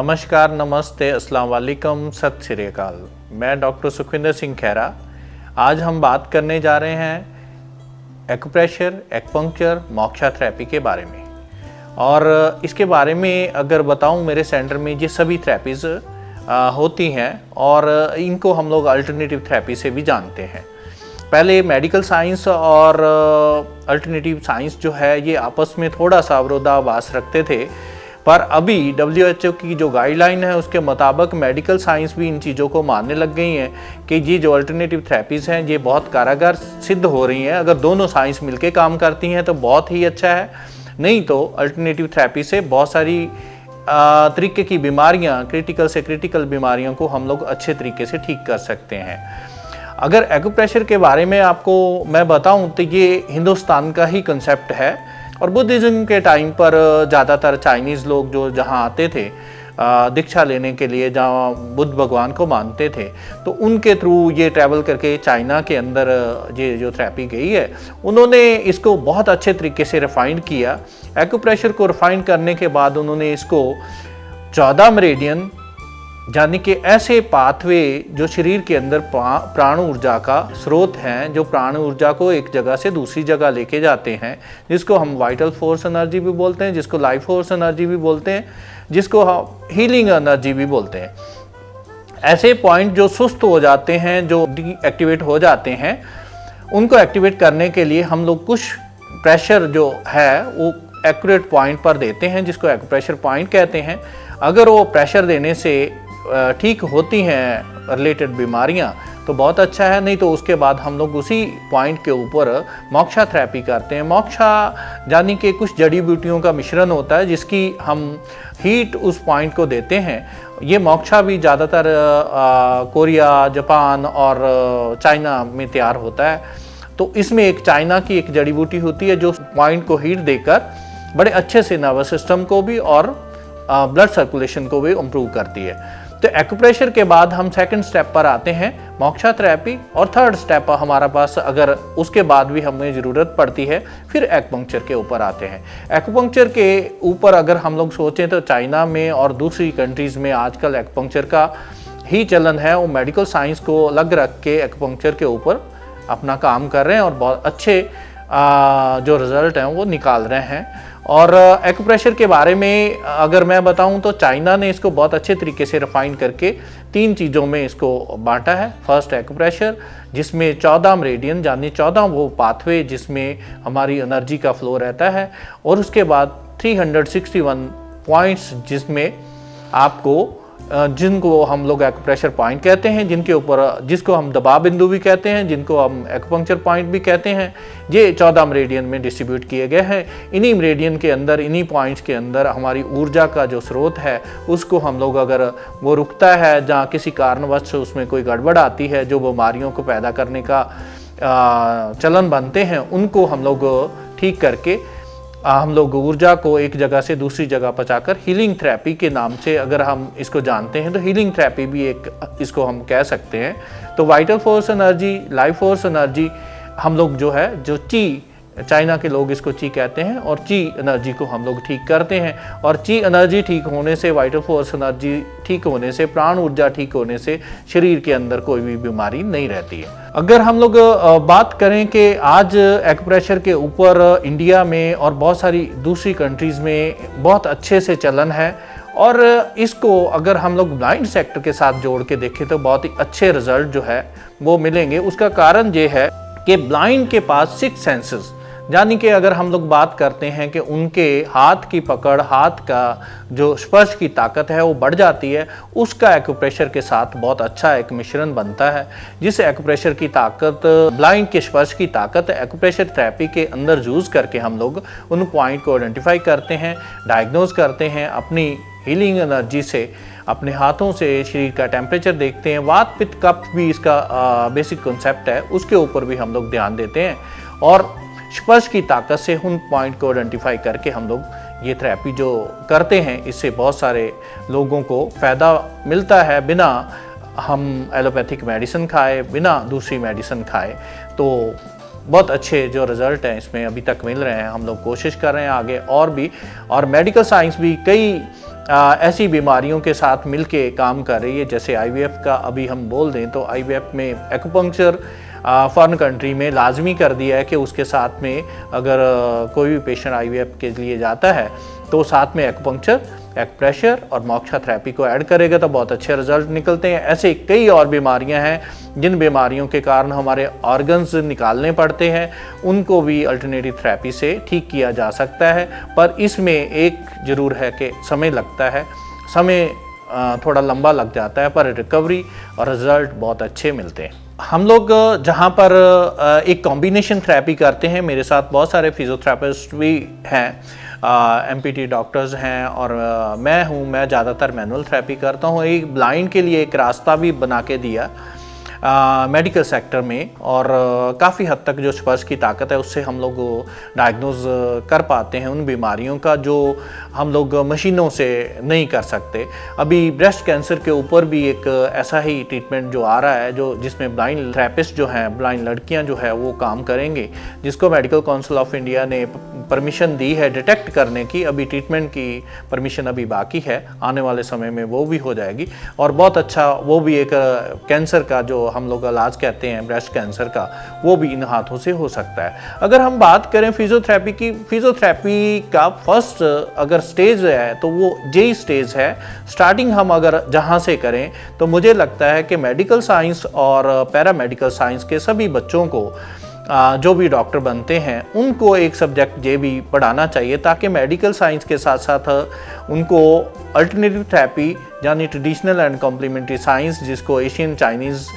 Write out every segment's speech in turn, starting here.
नमस्कार, नमस्ते, अस्सलाम वालेकुम, सत श्री अकाल। मैं डॉक्टर सुखविंदर सिंह खैरा। आज हम बात करने जा रहे हैं एक्यूप्रेशर, एक्यूपंक्चर, मोक्षा थेरेपी के बारे में। और इसके बारे में अगर बताऊं, मेरे सेंटर में ये सभी थेरेपीज़ होती हैं और इनको हम लोग अल्टरनेटिव थेरेपी से भी जानते हैं। पहले मेडिकल साइंस और अल्टरनेटिव साइंस जो है ये आपस में थोड़ा सा विरोधाभास रखते थे, पर अभी WHO की जो गाइडलाइन है उसके मुताबिक मेडिकल साइंस भी इन चीज़ों को मानने लग गई हैं कि ये जो अल्टरनेटिव थेरेपीज़ हैं ये बहुत कारगर सिद्ध हो रही हैं। अगर दोनों साइंस मिलके काम करती हैं तो बहुत ही अच्छा है, नहीं तो अल्टरनेटिव थेरेपी से बहुत सारी तरीके की बीमारियां, क्रिटिकल से क्रिटिकल बीमारियों को हम लोग अच्छे तरीके से ठीक कर सकते हैं। अगर एक्यूप्रेशर के बारे में आपको मैं बताऊं तो ये हिंदुस्तान का ही कंसेप्ट है और बुद्धिज़्म के टाइम पर ज़्यादातर चाइनीज़ लोग जो जहाँ आते थे दीक्षा लेने के लिए, जहाँ बुद्ध भगवान को मानते थे, तो उनके थ्रू ये ट्रैवल करके चाइना के अंदर ये जो थेरेपी गई है, उन्होंने इसको बहुत अच्छे तरीके से रिफाइन किया। एक्यूप्रेशर को रिफाइन करने के बाद उन्होंने इसको 14 मेरिडियन यानी कि ऐसे पाथवे जो शरीर के अंदर प्राण ऊर्जा का स्रोत हैं, जो प्राण ऊर्जा को एक जगह से दूसरी जगह लेके जाते हैं, जिसको हम वाइटल फोर्स एनर्जी भी बोलते हैं, जिसको लाइफ फोर्स एनर्जी भी बोलते हैं, जिसको हम हीलिंग एनर्जी भी बोलते हैं। ऐसे पॉइंट जो सुस्त हो जाते हैं, जो डीएक्टिवेट हो जाते हैं, उनको एक्टिवेट करने के लिए हम लोग कुछ प्रेशर जो है वो एक्यूरेट पॉइंट पर देते हैं, जिसको एक्यूप्रेशर पॉइंट कहते हैं। अगर वो प्रेशर देने से ठीक होती हैं रिलेटेड बीमारियां तो बहुत अच्छा है, नहीं तो उसके बाद हम लोग उसी पॉइंट के ऊपर मोक्षा थेरेपी करते हैं। मोक्षा यानी कि कुछ जड़ी बूटियों का मिश्रण होता है जिसकी हम हीट उस पॉइंट को देते हैं। ये मोक्षा भी ज़्यादातर कोरिया, जापान और चाइना में तैयार होता है। तो इसमें एक चाइना की एक जड़ी बूटी होती है जो पॉइंट को हीट देकर बड़े अच्छे से नर्वस सिस्टम को भी और ब्लड सर्कुलेशन को भी इम्प्रूव करती है। तो एक्यूप्रेशर के बाद हम सेकंड स्टेप पर आते हैं, मोक्षा थेरेपी, और थर्ड स्टेप हमारा पास अगर उसके बाद भी हमें ज़रूरत पड़ती है फिर एक्यूपंक्चर के ऊपर आते हैं। एक्यूपंक्चर के ऊपर अगर हम लोग सोचें तो चाइना में और दूसरी कंट्रीज़ में आजकल एक्यूपंक्चर का ही चलन है। वो मेडिकल साइंस को अलग रख के एक्यूपंक्चर के ऊपर अपना काम कर रहे हैं और बहुत अच्छे जो रिज़ल्ट हैं वो निकाल रहे हैं। और एक्यूप्रेशर के बारे में अगर मैं बताऊं तो चाइना ने इसको बहुत अच्छे तरीके से रिफाइन करके 3 चीज़ों में इसको बांटा है। फर्स्ट एक्यूप्रेशर, जिसमें 14 मेरिडियन यानी 14 वो पाथवे जिसमें हमारी एनर्जी का फ्लो रहता है, और उसके बाद 361 पॉइंट्स जिसमें आपको जिनको हम लोग एक्यूप्रेशर पॉइंट कहते हैं, जिनके ऊपर जिसको हम दबाव बिंदु भी कहते हैं, जिनको हम एक्यूपंक्चर पॉइंट भी कहते हैं, ये 14 मेरिडियन में डिस्ट्रीब्यूट किए गए हैं। इन्हीं मेरिडियन के अंदर, इन्हीं पॉइंट्स के अंदर हमारी ऊर्जा का जो स्रोत है उसको हम लोग, अगर वो रुकता है, जहाँ किसी कारणवश उसमें कोई गड़बड़ आती है, जो बीमारियों को पैदा करने का चलन बनते हैं, उनको हम लोग ठीक करके हम लोग ऊर्जा को एक जगह से दूसरी जगह पहुंचाकर हीलिंग थेरेपी के नाम से अगर हम इसको जानते हैं तो हीलिंग थेरेपी भी एक इसको हम कह सकते हैं। तो vital force energy, life force energy हम लोग जो है, जो ची, चाइना के लोग इसको ची कहते हैं, और ची एनर्जी को हम लोग ठीक करते हैं। और ची एनर्जी ठीक होने से, वाइटल फोर्स एनर्जी ठीक होने से, प्राण ऊर्जा ठीक होने से शरीर के अंदर कोई भी बीमारी नहीं रहती है। अगर हम लोग बात करें कि आज एक्यूप्रेशर के ऊपर इंडिया में और बहुत सारी दूसरी कंट्रीज़ में बहुत अच्छे से चलन है, और इसको अगर हम लोग ब्लाइंड सेक्टर के साथ जोड़ के देखें तो बहुत ही अच्छे रिजल्ट जो है वो मिलेंगे। उसका कारण ये है कि ब्लाइंड के पास 6 सेंसेस, यानी कि अगर हम लोग बात करते हैं कि उनके हाथ की पकड़, हाथ का जो स्पर्श की ताकत है वो बढ़ जाती है, उसका एक्यूप्रेशर के साथ बहुत अच्छा एक मिश्रण बनता है, जिस एक्यूप्रेशर की ताकत, ब्लाइंड के स्पर्श की ताकत एक्यूप्रेशर थेरेपी के अंदर यूज़ करके हम लोग उन पॉइंट को आइडेंटिफाई करते हैं, डायग्नोज करते हैं, अपनी हीलिंग एनर्जी से अपने हाथों से शरीर का टेम्परेचर देखते हैं। वात पित्त कफ भी इसका बेसिक कॉन्सेप्ट है, उसके ऊपर भी हम लोग ध्यान देते हैं, और स्पर्श की ताकत से उन पॉइंट को आइडेंटिफाई करके हम लोग ये थेरेपी जो करते हैं, इससे बहुत सारे लोगों को फ़ायदा मिलता है, बिना हम एलोपैथिक मेडिसिन खाए, बिना दूसरी मेडिसिन खाए। तो बहुत अच्छे जो रिज़ल्ट हैं इसमें अभी तक मिल रहे हैं। हम लोग कोशिश कर रहे हैं आगे और भी, और मेडिकल साइंस भी कई ऐसी बीमारियों के साथ मिलके काम कर रही है। जैसे आईवीएफ का अभी हम बोल दें तो आईवीएफ में एक्यूपंक्चर फॉरेन कंट्री में लाजमी कर दिया है कि उसके साथ में अगर कोई भी पेशेंट आईवीएफ के लिए जाता है तो साथ में एक्यूपंक्चर, एक्यूप्रेशर और मोक्षा थेरेपी को ऐड करेगा तो बहुत अच्छे रिजल्ट निकलते हैं। ऐसे कई और बीमारियां हैं जिन बीमारियों के कारण हमारे ऑर्गन्स निकालने पड़ते हैं, उनको भी अल्टरनेटिव थेरेपी से ठीक किया जा सकता है। पर इसमें एक ज़रूर है कि समय लगता है, समय थोड़ा लंबा लग जाता है, पर रिकवरी और रिजल्ट बहुत अच्छे मिलते हैं। हम लोग जहाँ पर एक कॉम्बिनेशन थेरेपी करते हैं, मेरे साथ बहुत सारे फिजियोथेरेपिस्ट भी हैं, एमपीटी डॉक्टर्स हैं और मैं ज़्यादातर मैनुअल थेरेपी करता हूँ। एक ब्लाइंड के लिए एक रास्ता भी बना के दिया मेडिकल सेक्टर में, और काफ़ी हद तक जो स्पर्श की ताकत है उससे हम लोग डायग्नोज कर पाते हैं उन बीमारियों का जो हम लोग मशीनों से नहीं कर सकते। अभी ब्रेस्ट कैंसर के ऊपर भी एक ऐसा ही ट्रीटमेंट जो आ रहा है जो जिसमें ब्लाइंड थेरेपिस्ट जो हैं, ब्लाइंड लड़कियां जो है वो काम करेंगे, जिसको मेडिकल काउंसिल ऑफ इंडिया ने परमिशन दी है डिटेक्ट करने की। अभी ट्रीटमेंट की परमिशन अभी बाकी है, आने वाले समय में वो भी हो जाएगी और बहुत अच्छा वो भी एक कैंसर का जो हम लोग इलाज कहते हैं ब्रेस्ट कैंसर का, वो भी इन हाथों से हो सकता है। अगर हम बात करें फिजियोथेरेपी की, फिजियोथेरेपी का फर्स्ट अगर स्टेज है तो वो जे स्टेज है। स्टार्टिंग हम अगर जहाँ से करें तो मुझे लगता है कि मेडिकल साइंस और पैरामेडिकल साइंस के सभी बच्चों को जो भी डॉक्टर बनते हैं उनको एक सब्जेक्ट जे भी पढ़ाना चाहिए, ताकि मेडिकल साइंस के साथ साथ उनको अल्टरनेटिव थेरेपी यानी ट्रेडिशनल एंड कॉम्प्लीमेंट्री साइंस, जिसको एशियन चाइनीज़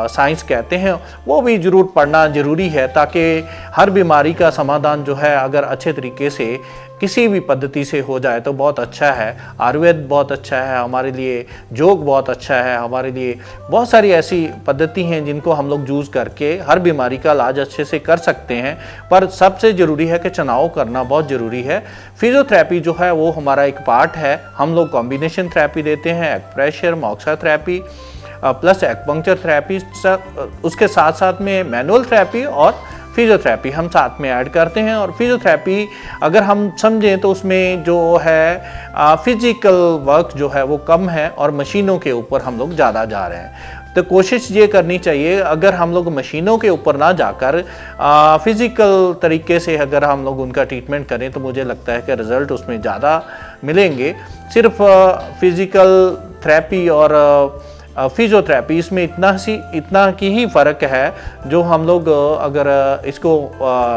साइंस कहते हैं, वो भी ज़रूर पढ़ना ज़रूरी है, ताकि हर बीमारी का समाधान जो है अगर अच्छे तरीके से किसी भी पद्धति से हो जाए तो बहुत अच्छा है। आयुर्वेद बहुत अच्छा है हमारे लिए, योग बहुत अच्छा है हमारे लिए, बहुत सारी ऐसी पद्धति हैं जिनको हम लोग यूज़ करके हर बीमारी का इलाज अच्छे से कर सकते हैं। पर सबसे ज़रूरी है कि चुनाव करना बहुत ज़रूरी है। फिजियोथेरेपी जो है वो हमारा एक पार्ट है। हम लोग कॉम्बिनेशन थेरेपी देते हैं, acupressure, moksha therapy plus acupuncture therapy, उसके साथ साथ में मैनुअल थेरेपी और फिजियोथेरेपी हम साथ में ऐड करते हैं। और फिजियोथेरेपी अगर हम समझें तो उसमें जो है फिजिकल वर्क जो है वो कम है और मशीनों के ऊपर हम लोग ज़्यादा जा रहे हैं। तो कोशिश ये करनी चाहिए, अगर हम लोग मशीनों के ऊपर ना जाकर फिज़िकल तरीके से अगर हम लोग उनका ट्रीटमेंट करें तो मुझे लगता है कि रिज़ल्ट उसमें ज़्यादा मिलेंगे। सिर्फ फिज़िकल थेरेपी और फिजियोथेरेपी इसमें इतना की ही फ़र्क है। जो हम लोग अगर इसको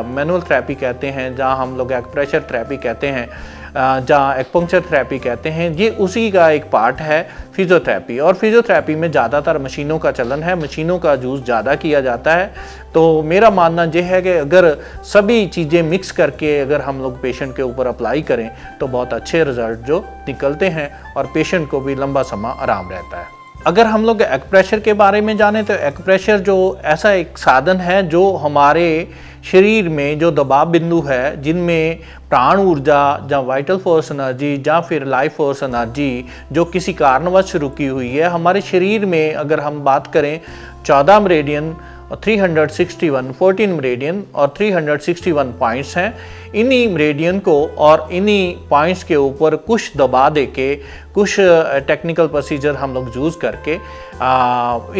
मैनुअल थेरेपी कहते हैं, जहाँ हम लोग एक्यूप्रेशर थेरेपी कहते हैं, जहाँ एक्यूपंक्चर थेरेपी कहते हैं, ये उसी का एक पार्ट है फिजियोथेरेपी। और फिजियोथेरेपी में ज़्यादातर मशीनों का चलन है, मशीनों का यूज़ ज़्यादा किया जाता है। तो मेरा मानना ये है कि अगर सभी चीज़ें मिक्स करके अगर हम लोग पेशेंट के ऊपर अप्लाई करें तो बहुत अच्छे रिजल्ट जो निकलते हैं और पेशेंट को भी लंबा समय आराम रहता है। अगर हम लोग एक्यूप्रेशर के बारे में जानें तो एक्यूप्रेशर जो ऐसा एक साधन है जो हमारे शरीर में जो दबाव बिंदु है, जिनमें प्राण ऊर्जा या वाइटल फोर्स एनर्जी या फिर लाइफ फोर्स एनर्जी जो किसी कारणवश रुकी हुई है हमारे शरीर में, अगर हम बात करें 14 मेरिडियन और 361 14 मेरिडियन और 361 पॉइंट्स हैं। इन्हीं मेरिडियन को और इन्हीं पॉइंट्स के ऊपर कुछ दबा दे के कुछ टेक्निकल प्रोसीजर हम लोग यूज़ करके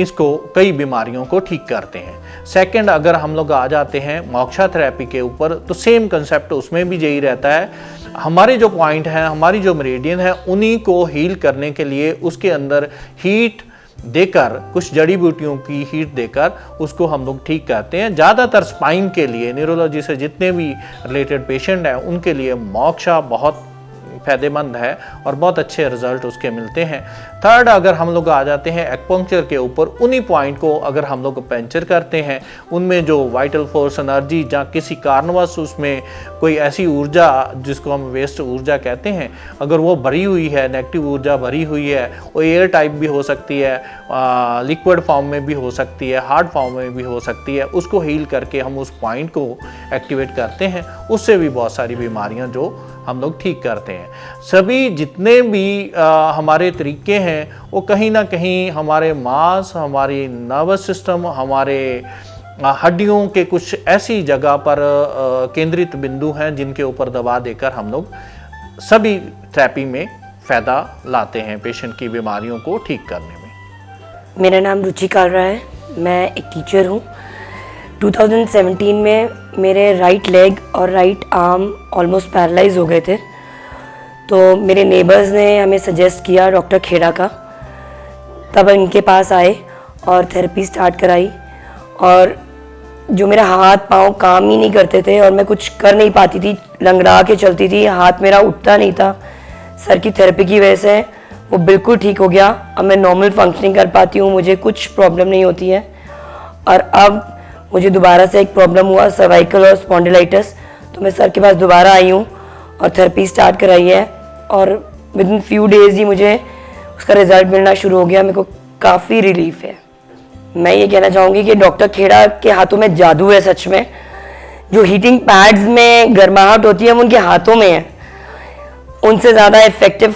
इसको कई बीमारियों को ठीक करते हैं। सेकंड, अगर हम लोग आ जाते हैं मोक्षा थेरेपी के ऊपर तो सेम कंसेप्ट उसमें भी यही रहता है। हमारे जो पॉइंट हैं, हमारी जो मेरिडियन है, उन्हीं को हील करने के लिए उसके अंदर हीट देकर, कुछ जड़ी बूटियों की हीट देकर उसको हम लोग ठीक करते हैं। ज़्यादातर स्पाइन के लिए, न्यूरोलॉजी से जितने भी रिलेटेड पेशेंट हैं उनके लिए मोक्षा बहुत फ़ायदेमंद है और बहुत अच्छे रिजल्ट उसके मिलते हैं। थर्ड, अगर हम लोग आ जाते हैं एक्यूपंक्चर के ऊपर, उन्हीं पॉइंट को अगर हम लोग पंक्चर करते हैं, उनमें जो वाइटल फोर्स एनर्जी या किसी कारणवश उसमें कोई ऐसी ऊर्जा जिसको हम वेस्ट ऊर्जा कहते हैं, अगर वो भरी हुई है, नेगेटिव ऊर्जा भरी हुई है, वो एयर टाइप भी हो सकती है, लिक्विड फॉर्म में भी हो सकती है, हार्ड फॉर्म में भी हो सकती है, उसको हील करके हम उस पॉइंट को एक्टिवेट करते हैं। उससे भी बहुत सारी बीमारियां जो हम लोग ठीक करते हैं। सभी जितने भी हमारे तरीके हैं वो कहीं ना कहीं हमारे मांस, हमारी नर्वस सिस्टम, हमारे हड्डियों के कुछ ऐसी जगह पर केंद्रित बिंदु हैं जिनके ऊपर दबा देकर हम लोग सभी थेरेपी में फ़ायदा लाते हैं पेशेंट की बीमारियों को ठीक करने में। मेरा नाम रुचि कालरा है, मैं एक टीचर हूँ। 2017 में मेरे राइट लेग और राइट आर्म ऑलमोस्ट पैरालाइज हो गए थे, तो मेरे नेबर्स ने हमें सजेस्ट किया डॉक्टर खेड़ा का। तब इनके पास आए और थेरेपी स्टार्ट कराई, और जो मेरा हाथ पाँव काम ही नहीं करते थे और मैं कुछ कर नहीं पाती थी, लंगड़ा के चलती थी, हाथ मेरा उठता नहीं था, सर की थेरेपी की वजह से वो बिल्कुल ठीक हो गया। अब मैं नॉर्मल फंक्शनिंग कर पाती हूँ, मुझे कुछ प्रॉब्लम नहीं होती है। और अब मुझे दोबारा से एक प्रॉब्लम हुआ, सर्वाइकल और स्पॉन्डिलाइटिस, तो मैं सर के पास दोबारा आई हूँ और थेरेपी स्टार्ट कराई है, और विद इन फ्यू डेज़ ही मुझे उसका रिजल्ट मिलना शुरू हो गया। मेरे को काफ़ी रिलीफ है। मैं ये कहना चाहूँगी कि डॉक्टर खेड़ा के हाथों में जादू है सच में। जो हीटिंग पैड्स में गर्माहट होती है वो उनके हाथों में है, उनसे ज़्यादा इफेक्टिव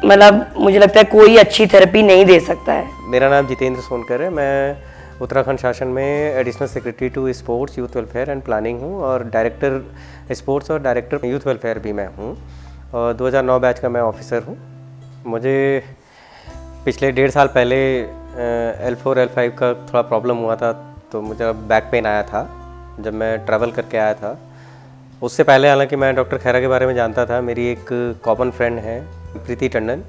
मतलब मुझे लगता है कोई अच्छी थेरेपी नहीं दे सकता है। मेरा नाम जितेंद्र सोनकर है। मैं उत्तराखंड शासन में additional secretary to sports, youth welfare and planning हूँ, और डायरेक्टर स्पोर्ट्स और डायरेक्टर यूथ वेलफेयर भी मैं हूँ, और 2009 बैच का मैं ऑफिसर हूँ। मुझे पिछले 1.5 साल पहले L4 L5 का थोड़ा प्रॉब्लम हुआ था, तो मुझे बैक पेन आया था जब मैं ट्रैवल करके आया था। उससे पहले हालांकि मैं डॉक्टर खेड़ा के बारे में जानता था। मेरी एक कॉमन फ्रेंड है प्रीति टंडन,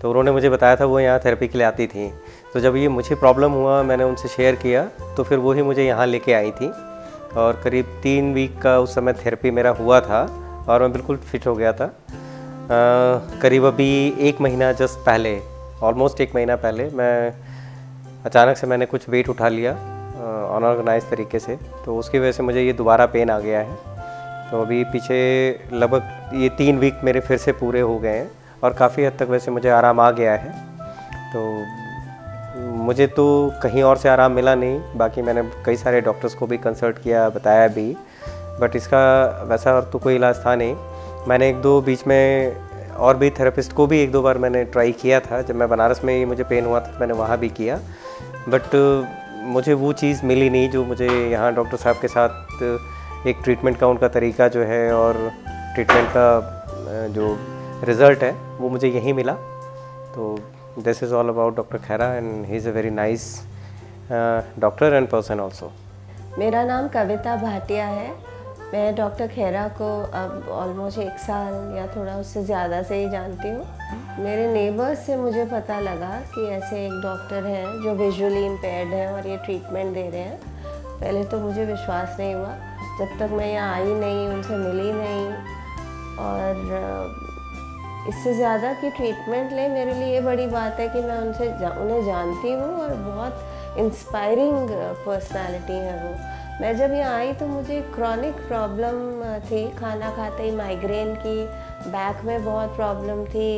तो उन्होंने मुझे बताया था वो यहाँ थेरेपी के लिए आती थी। तो जब ये मुझे प्रॉब्लम हुआ मैंने उनसे शेयर किया, तो फिर वही मुझे यहाँ लेके आई थी, और करीब 3 वीक का उस समय थेरेपी मेरा हुआ था और मैं बिल्कुल फिट हो गया था। करीब अभी 1 महीना जस्ट पहले, ऑलमोस्ट 1 महीना पहले, मैं अचानक से मैंने कुछ वेट उठा लिया अनऑर्गेनाइज तरीके से, तो उसकी वजह से मुझे ये दोबारा पेन आ गया है। तो अभी पीछे लगभग ये 3 वीक मेरे फिर से पूरे हो गए हैं, और काफ़ी हद तक वैसे मुझे आराम आ गया है। तो मुझे तो कहीं और से आराम मिला नहीं, बाकी मैंने कई सारे डॉक्टर्स को भी कंसल्ट किया, बताया भी, बट इसका वैसा और तो कोई इलाज था नहीं। मैंने 1-2 बीच में और भी थेरेपिस्ट को भी 1-2 बार मैंने ट्राई किया था। जब मैं बनारस में ही मुझे पेन हुआ था तो मैंने वहाँ भी किया, बट मुझे वो चीज़ मिली नहीं जो मुझे यहाँ डॉक्टर साहब के साथ एक ट्रीटमेंट का उनका तरीका जो है और ट्रीटमेंट का जो रिज़ल्ट है वो मुझे यहीं मिला। तो this is all about doctor Khera, and he is a very nice doctor and person also. मेरा नाम कविता भाटिया है। मैं डॉक्टर खेड़ा को अब ऑलमोस्ट 1 साल या थोड़ा उससे ज़्यादा से ही जानती हूँ। मेरे नेबर्स से मुझे पता लगा कि ऐसे एक डॉक्टर हैं जो विजुअली इम्पेयर्ड हैं और ये ट्रीटमेंट दे रहे हैं। पहले तो मुझे विश्वास नहीं हुआ जब तक मैं यहाँ आई नहीं, उनसे मिली नहीं, और इससे ज़्यादा कि ट्रीटमेंट ले, मेरे लिए ये बड़ी बात है कि मैं उन्हें जानती हूँ, और बहुत इंस्पायरिंग पर्सनालिटी है वो। मैं जब यहाँ आई तो मुझे क्रॉनिक प्रॉब्लम थी, खाना खाते ही माइग्रेन की, बैक में बहुत प्रॉब्लम थी,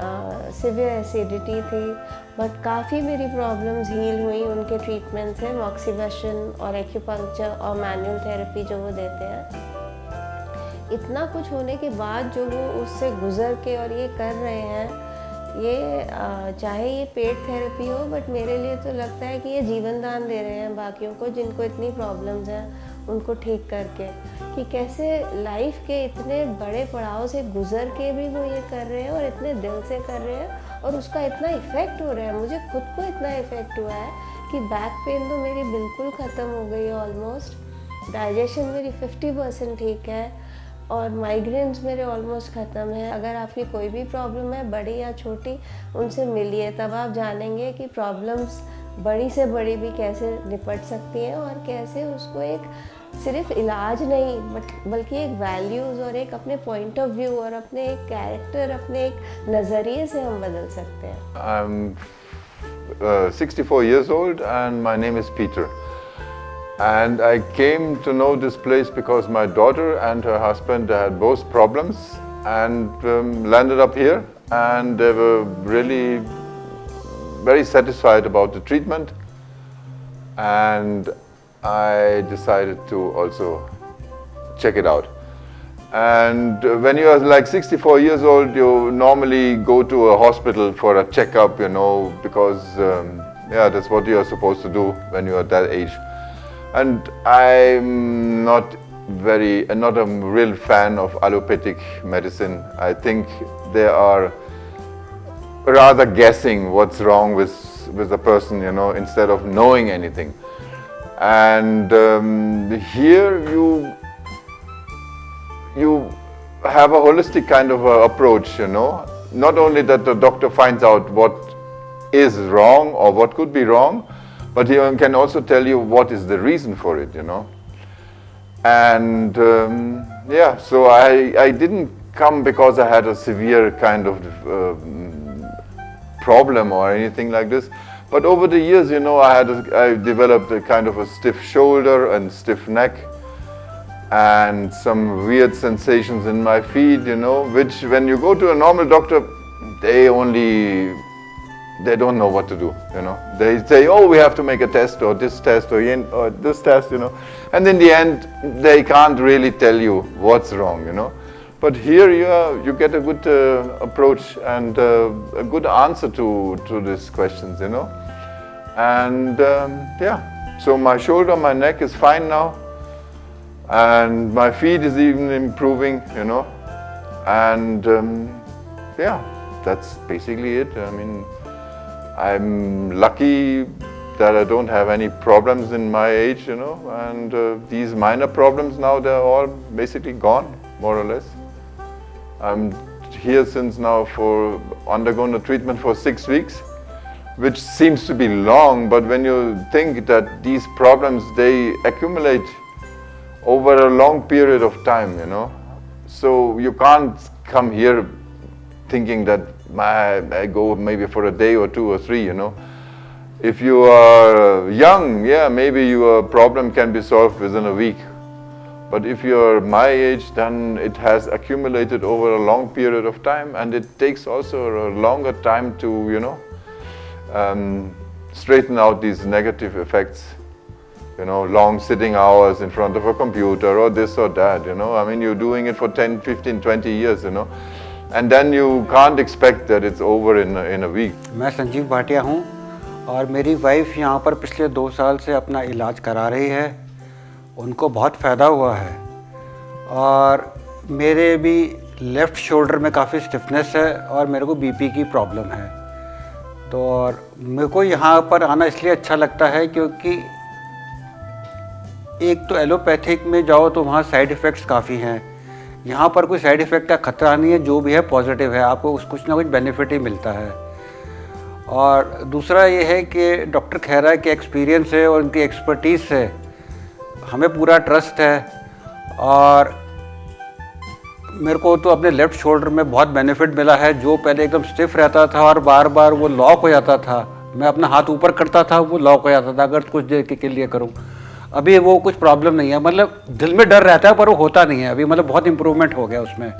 सिवियर एसिडिटी थी, बट काफ़ी मेरी प्रॉब्लम्स हील हुई उनके ट्रीटमेंट से। मॉक्सीबशन और एक्यूपंक्चर और मैनुअल थेरेपी जो वो देते हैं, इतना कुछ होने के बाद जो वो उससे गुजर के और ये कर रहे हैं, ये चाहे ये पेट थेरेपी हो, बट मेरे लिए तो लगता है कि ये जीवन दान दे रहे हैं बाकियों को जिनको इतनी प्रॉब्लम्स हैं उनको ठीक करके, कि कैसे लाइफ के इतने बड़े पड़ाव से गुजर के भी वो ये कर रहे हैं और इतने दिल से कर रहे हैं, और उसका इतना इफ़ेक्ट हो रहा है। मुझे खुद को इतना इफ़ेक्ट हुआ है कि बैक पेन तो मेरी बिल्कुल ख़त्म हो गई है ऑलमोस्ट, डाइजेशन मेरी 50% ठीक है, और माइग्रेन्स मेरे ऑलमोस्ट ख़त्म है। अगर आपकी कोई भी प्रॉब्लम है, बड़ी या छोटी, उनसे मिलिए, तब आप जानेंगे कि प्रॉब्लम्स बड़ी से बड़ी भी कैसे निपट सकती हैं, और कैसे उसको एक सिर्फ इलाज नहीं बल्कि एक वैल्यूज़ और एक अपने पॉइंट ऑफ व्यू और अपने एक कैरेक्टर, अपने एक नज़रिए से हम बदल सकते हैं। I'm 64 years old and my name is Peter. And I came to know this place because my daughter and her husband had both problems and landed up here, and they were really very satisfied about the treatment, and I decided to also check it out. And when you are like 64 years old, you normally go to a hospital for a checkup, you know, because that's what you are supposed to do when you are that age. And I'm not a real fan of allopathic medicine. I think there are rather guessing what's wrong with a person, you know, instead of knowing anything. And here you have a holistic kind of approach, you know. Not only that the doctor finds out what is wrong or what could be wrong, but he can also tell you what is the reason for it, you know. And yeah, so I didn't come because I had a severe kind of problem or anything like this. But over the years, you know, I developed a kind of a stiff shoulder and stiff neck and some weird sensations in my feet, you know, which when you go to a normal doctor, they don't know what to do, you know. They say, oh, we have to make a test or this test or this test, you know. And in the end, they can't really tell you what's wrong, you know. But here you get a good approach and a good answer to these questions, you know. And yeah, so my shoulder, my neck is fine now. And my feet is even improving, you know. And yeah, that's basically it. I mean, I'm lucky that I don't have any problems in my age, you know. And these minor problems now, they're all basically gone, more or less. I'm here since now for undergoing the treatment for 6 weeks, which seems to be long, but when you think that these problems, they accumulate over a long period of time, you know. So you can't come here thinking that I go maybe for a day or 2 or 3, you know. If you are young, yeah, maybe your problem can be solved within a week. But if you're my age, then it has accumulated over a long period of time, and it takes also a longer time to, you know, straighten out these negative effects. You know, long sitting hours in front of a computer or this or that, you know. I mean, you're doing it for 10, 15, 20 years, you know. And then you can't expect that it's over in a week. मैं संजीव भाटिया हूँ और मेरी wife यहाँ पर पिछले 2 साल से अपना इलाज करा रही है। उनको बहुत फ़ायदा हुआ है और मेरे भी लेफ़्ट शोल्डर में काफ़ी स्टिफनेस है और मेरे को बीपी की प्रॉब्लम है। तो और मेरे को यहाँ पर आना इसलिए अच्छा लगता है क्योंकि एक तो एलोपैथिक में जाओ तो वहाँ साइड इफ़ेक्ट्स काफ़ी हैं। यहाँ पर कोई साइड इफ़ेक्ट का ख़तरा नहीं है, जो भी है पॉजिटिव है, आपको कुछ ना कुछ बेनिफिट ही मिलता है। और दूसरा ये है कि डॉक्टर खैरा के एक्सपीरियंस है और उनकी एक्सपर्टीज़ से हमें पूरा ट्रस्ट है। और मेरे को तो अपने लेफ़्ट शोल्डर में बहुत बेनिफिट मिला है। जो पहले एकदम स्टिफ रहता था और बार बार वो लॉक हो जाता था, मैं अपना हाथ ऊपर करता था वो लॉक हो जाता था अगर कुछ देर के लिए करूँ। अभी वो कुछ प्रॉब्लम नहीं है, मतलब दिल में डर रहता है पर वो होता नहीं है अभी, मतलब बहुत इम्प्रूवमेंट हो गया उसमें।